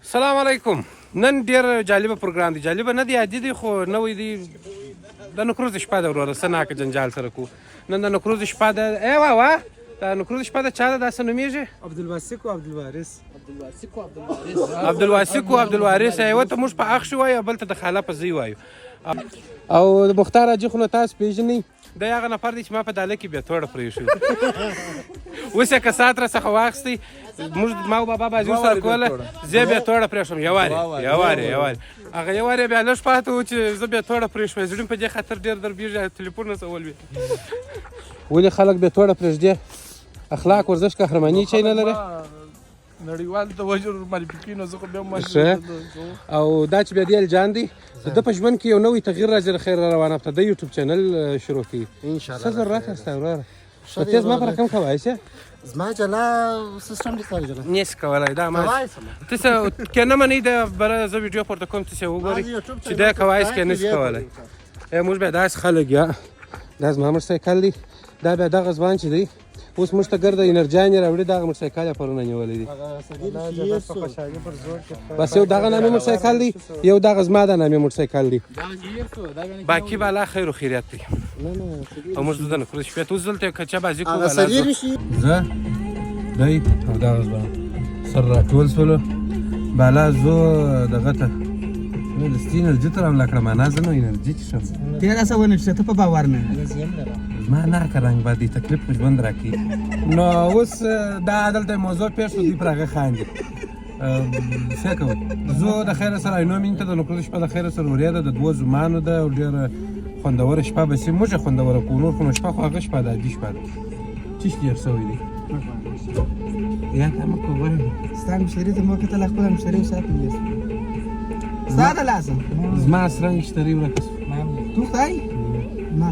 السلام علیکم. نن ډیر جالبه پروګرام دی. جالبه نه دی، عادي دی خو نوې دی. د نکروز شپه ده وروره، څه ناکه جنجال سره کو. نن د نکروز شپه ده. ای واه د نکروز شپه ده چا ده، داسې نومیږي؟ عبدالواسق و عبدالوارث. عبدالواسق و عبدالوارث. یوه ته موږ په اخښي وایو، بل ته د خاله په زوی وایو. او د مختار حاجي خو نو تاسو پېژنئ، دی هغه نفر دی چې ما په داله کې بیا توړه پرېښود. اوس یې کسات راڅخه واخیستی، موږ ما او بابا بازي ورسره کوله، زه یې بیا توړه پرېښودم. یوارې هغه یوارې بیا لږ پاتې و چې زه بیا توړه پرېښوم. زړه مې په دې خاطر ډېر دربېږي، تلیفون راڅه ولوېد. ولې خلک بیا توړه پرېږدي؟ اخلاق ورزش قهرماني چی نه لري؟ نړیوال توجه معرفي زه خو بیا او دا چې بیا دی الجان دی، د په ژوند کې یو نوی تغییر راځي. خیر روانه په د یوټیوب چینل شروع کړي ان شاء الله. څه ضرورت هسته وروره؟ په تیز ما په رقم کوای شي زما جلا سیستم دې کار جلا نیس کولای. دا ما تاسو کنه منی د بر ز ویډیو پورته کوم تاسو وګورئ چې دا کوای شي نیس کولای. موږ به داس خلک یا داس ما موټرسایکل دی، دا به دغه ځوان چې دی اوس موږ ته ګرځي انرژي راوړي. دغه موټرسایکل یې پرونه نیولې دي. بس یو دغه نامې موټرسایکل دی، یو دغه زما د نامې موټرسایکل دی. باقي بالا خیر و خیریت دی. او موږ د نکروز شپې ته اوس دلته کچا بازي کوو. زه دی او دغه ځوان سر راټول شولو بالا زو دغه ته د ستې انرژي ته رامله کړم. انا زه نو انرژي څښم. تېره څه ونه ته په باور نه ما ناکه رنګ باندې تکلیف په ژوند راکړي. نو اوس دا دلته موضوع پېښ شو، دوی پر هغه خاندي. څه کوو؟ زه د خیره سره عینو مینې ته د نکروز شپه د خیره سره ورېده، د دوو زمانو ده او ډېره خوندوره شپه به سي. موږ یې خوندوره کوو، نور خو نو شپه خو هغه شپه ده، عادي شپه ده. چیش ډېر سوی دی یا ته مه کوه. ستا مشتري ته مو کتل، خپله مشتري وساتم. ستا د لاسه زما سره مشتري ورکه شو. تو خدای ما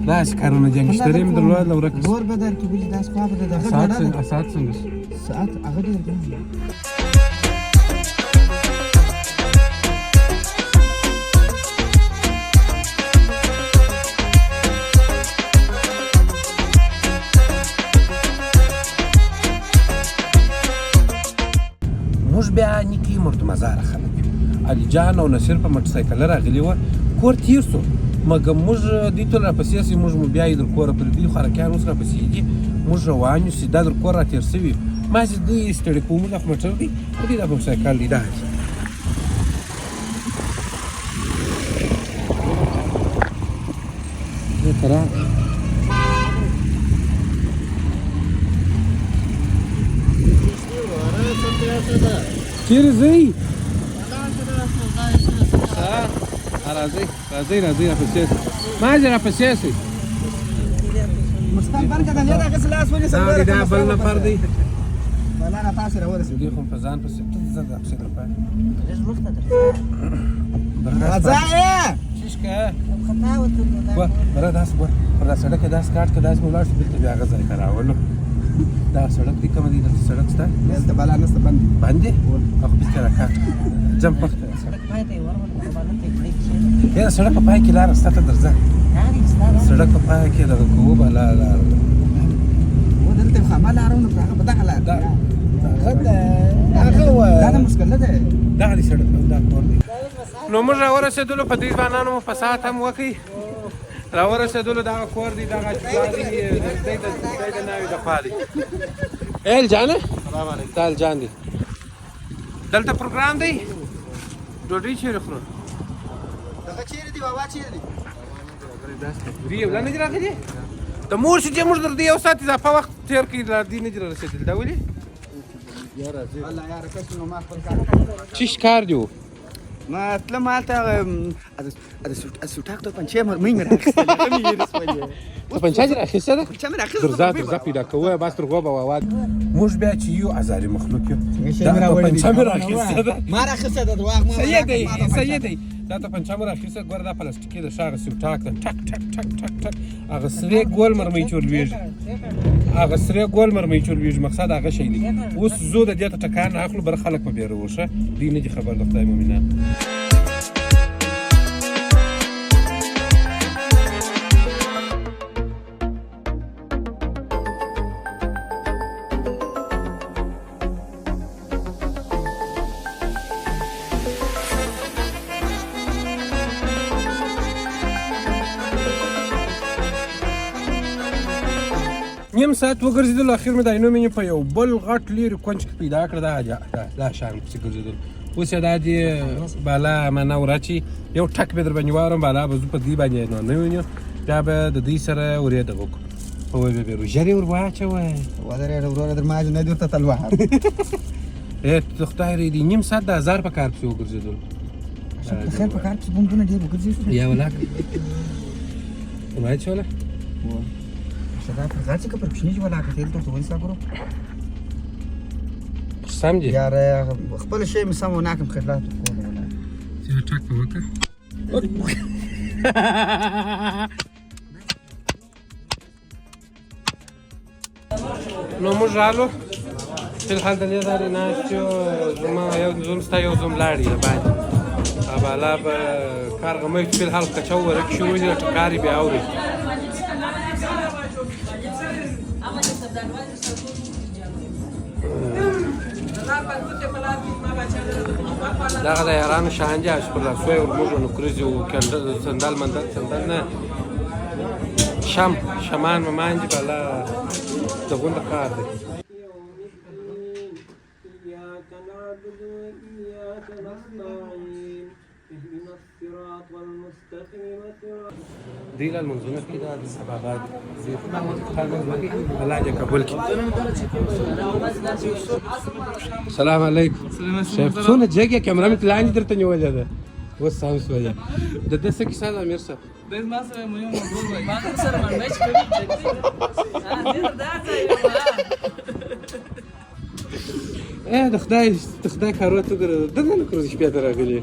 داسې کارونه جنګ مشتري مې درلودله ورکه شو. نور به درکړي بلې داسې خوا به د دغه ساعت څنګه شو؟ ساعت هغه ډېر ګران. موږ بیا نیکي مردمزاره خلک علي جان او نصیر په موټرسایکل راغلي وه. کور تیر سو مګر موږ دوی ټول راپسې سي. موږ مو بیا یې در کوره پرېږدي، خو هلکیان اوس راپسې دي. موږ روان یو سیده در کور راتېر سوي. ما چې دوی ستړي کوو، موږ خو موټر دی خو دوی دا موټرسایکل دی. دا چیرې ځئ؟ راځئ راپسې سئ. ما چې راپسې سئ. دا بل نفر دی. دوی خو په ځان پسې ځه راپسې درپاړې چیشکه بره داسې ګوره پر دا سړک یې داسې کاټ که داسې مې ولاړ شو بېرته بیا هغه ځای ته راولو. دا سړک دی کومه دی؟ دلته سړک شته؟ نسته بلا نسته بند دی؟ او خو بېرته راکاټ ځم مخته یا سړک په پای کې لاره شته ته درځه. سړک په پای کې دغه کوو به لاره دلته خامه لاره نو هغه په دغه لاره هغه دا مشکل نه دی. دغه دی سړک دا کور دی. نو موږ راورسېدلو، په دې ځوانانو مو فساد هم وکړي. راورسېدلو دغه کور دی، دغه دی د ناوې د خوا دی. الجانه دا الجان دی. دلته پروګرام دی، ډوډۍ چیرې خورو؟ دغه چیرې دی بابا؟ چیرې دی؟ دوی یو لا نه دي راغلي؟ د مور چې موږ در دې یو ساعت اضافه وخت تېر کړي، لا دې نه دي رارسېدلي. دا ولې؟ الله یاره کس نو ما خپل کار چی ښکار دی و؟ ما تلم هلته سوټاک ته پنچې مې راخیستې. هغه مې یې رسولې. ته پنچه دې راخیستې ده؟ پنچه مې راخیستې. درځه پیدا کوو بس تر غوبه وواد. موږ بیا چې یو ازاري مخلوق یو. شی مې راوړی دی. پنچه مې راخیستې ده. ما راخیستې ده دروغ ما. صحیح دی. دا ته پنچه مې راخیستې. ګوره دا پلاستیکي ده، هغه سوټاک ده، ټک ټک ټک ټک ټک هغه سرې ګول مرمۍ چورلوېږي. مقصد هغه شی دی. اوس زه د دې ته ټکان اخلو، بر خلک په بیره وشه دوی نه دي خبر. د خدای مؤمنان نیم ساعت وګرځېدلو اخر مې دا اینو مې په یو بل غټ لرې کونج کې پیدا کړه دا شان پسې ګرځېدل اوس یې دا دې بالا معنا وراچي یو ټک به در باندې وارم بالا به زه په دې باندې نه ونیو بیا به د دوی سره ورې دغه وکړو وایي به روژرې ور واچوئ ودرېږه وروره در ما نه دي ورته تلوار د خدای دې نیم ساعت د 1000 په کار پسې وګرځېدلو خیر په کار پسې بمبونه ډېر وګرځېدل یا ولاک واچوله دا پر غاړه کې پر کوچني چې ولاکه تل ته ونسا ګورو سمجي یار خپل شی مې سم وناکم خدمت کوم ولا چې ټاک په وکړه نو موږ رالو فی الحال د دې ځای نه چې زما یو زوم ستا یو زوم لاړې باندې بالا به کارغمې فی الحال کچو ورک شو دي ټکاري بیا اوري دغه د یارانو شاهنجه چې پر لاسوی ورموږ نو کریزي و سندل مندل سندل نه شمان ممانجي بالا دغون د کار دی دی للمنظومه کې دا د سبابات زی علاج قبول کی السلام علیکم شیف څونه جګه کیمرا مې پلان درته نیولې ده اوس ساوس وایي د دې څه کیسه ده امیر صاحب د ما سره مې یو مګول وای ما سره مېچ کوي د خدای کارو ته دغه نه کړو شپې ته راغلي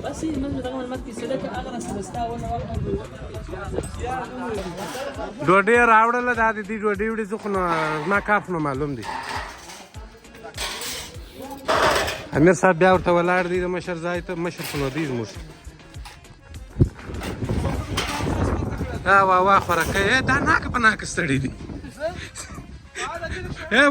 بس یې موږ دغه ملمت کې صدقه هغه سمستا ونه ډوډۍ راوړله دا د دې ډوډۍ وړي زه خو نو زما کار خو نو معلوم دی امیر صاحب بیا ورته ولاړ دی د مشر ځای ته مشر خو نو دی زموږ وا خوراکه دا ناکه په ناکه ستړي دي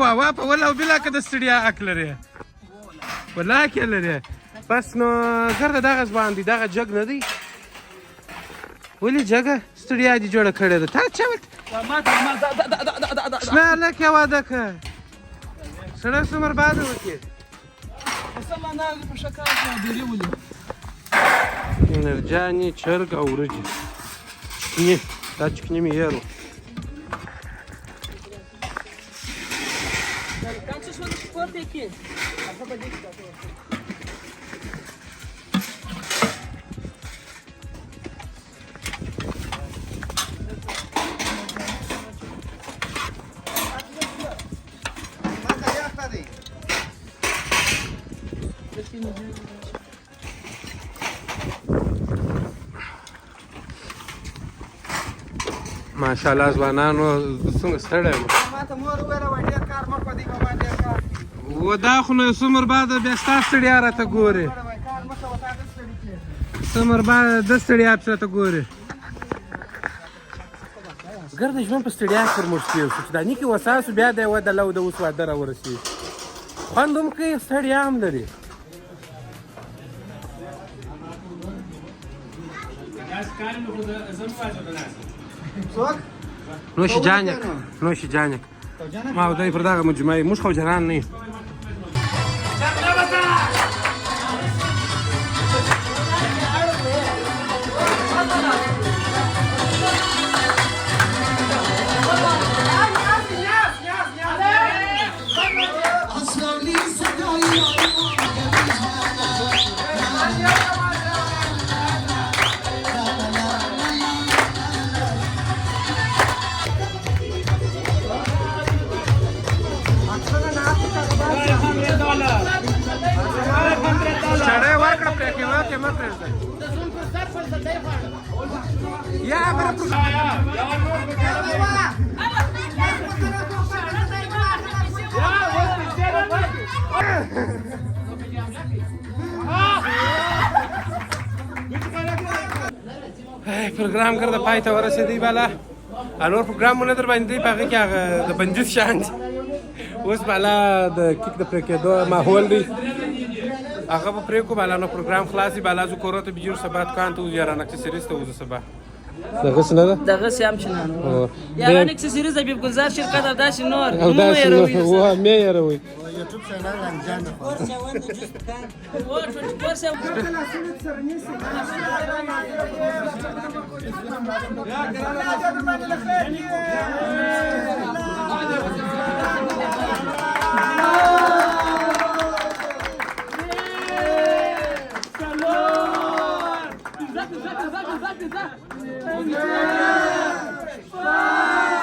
وا په ولا او بلا که د ستړیا حق لري ولا کې لري بس نو زر دغه ځوان دی دغه جګ نه دی ولې جګه ستړیا دي جوړه کړې ده تا چا ولت شمه لکه واده که سړی څومره باده وکړي انرجانې چرګ او وریجې چکني دا چکني مې یېرو ماشاءالله ځوانانو څنګه ستړی یم ماته مور وویله وایي ډېر کار مه کوه دې به ما ډېر کار و دا خو نو څومره بعده بیا ستا ستړیا راته ګورې کار مه کوه تا دلته ستړي کېږي څومره بعده د ستړیا پسې راته ګورې ګرده ژوند په ستړیا کې ورموږ کېږو چې دا نیکې وساسو بیا دی وده لو د اوس واده راورسېږي خوند هم کوي ستړیا هم لري نوشي جانك ما هو داي فرداغ مجمعي مش خو جران ني پروګرام کړ د پای ته ورسېدی بالا انور پروګرامونه در باندې په هغه کې هغه د بنجوس شان اوس بالا د کیک د پرکېدو ماحول دی هغه په پرې کو بالا نو پروګرام خلاصي بالا زو کوروته بجور سبات کانته وزیرانه چې سریسته وز سبا دغه څه نه ده دغه سیام چنان او یا اکسسوریز حبیب گلزار شرکت او داسې نور او دا څه واه مې یاروي یوټیوب چینل انجام و 24/7 Fire!